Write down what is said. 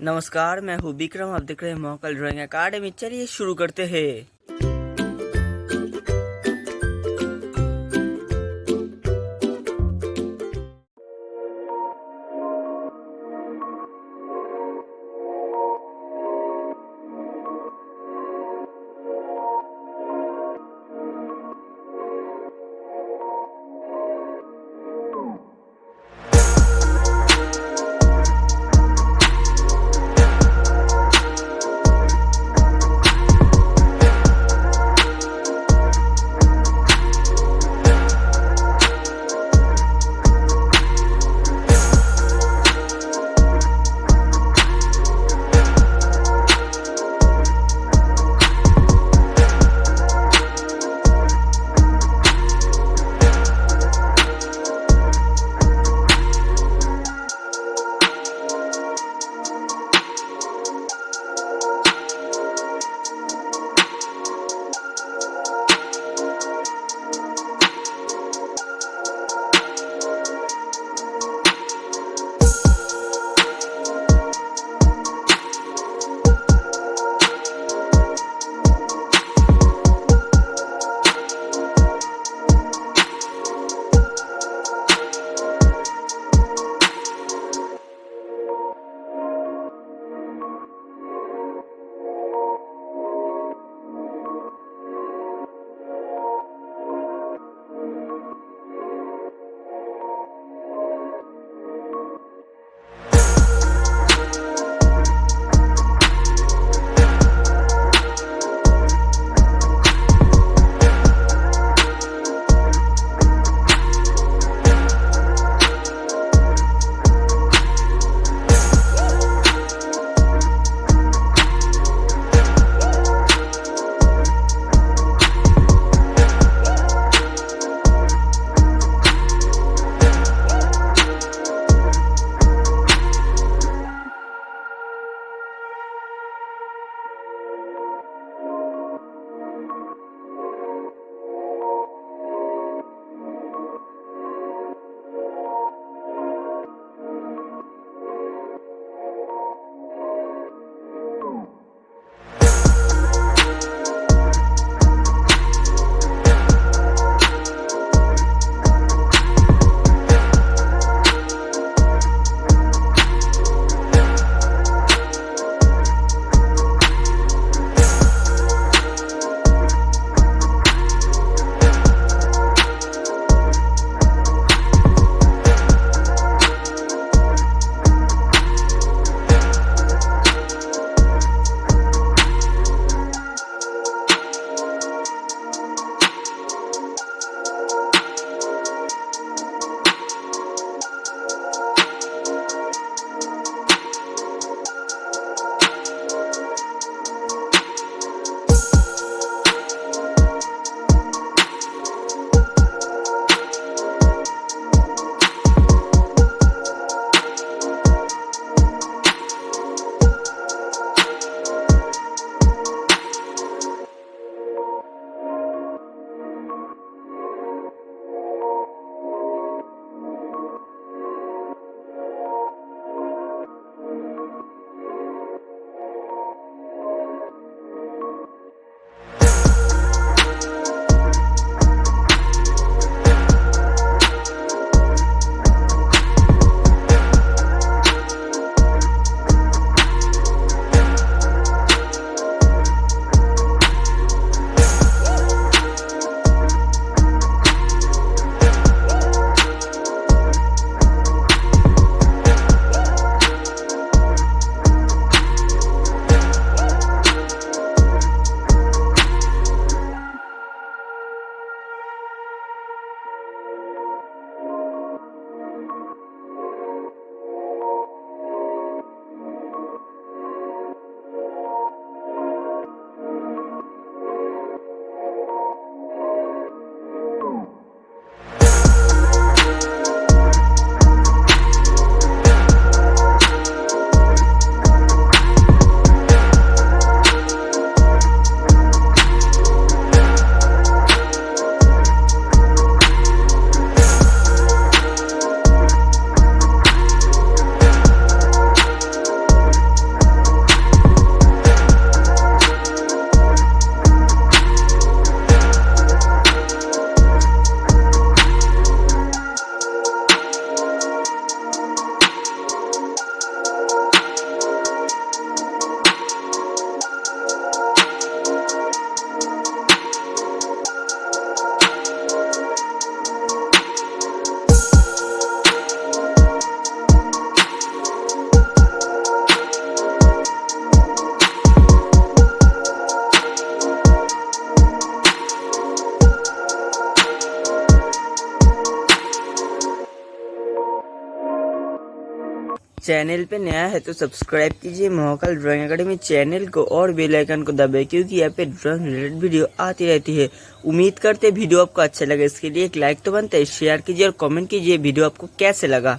नमस्कार, मैं हूँ विक्रम। आप देख रहे हैं महाकाल ड्राइंग एकेडमी। चलिए शुरू करते हैं। चैनल पे नया है तो सब्सक्राइब कीजिए महाकाल ड्राइंग एकेडमी चैनल को और बेल आइकन को दबाएं, क्योंकि यहाँ पे ड्राइंग रिलेटेड वीडियो आती रहती है। उम्मीद करते वीडियो आपको अच्छा लगे। इसके लिए एक लाइक तो बनता है, शेयर कीजिए और कमेंट कीजिए वीडियो आपको कैसे लगा।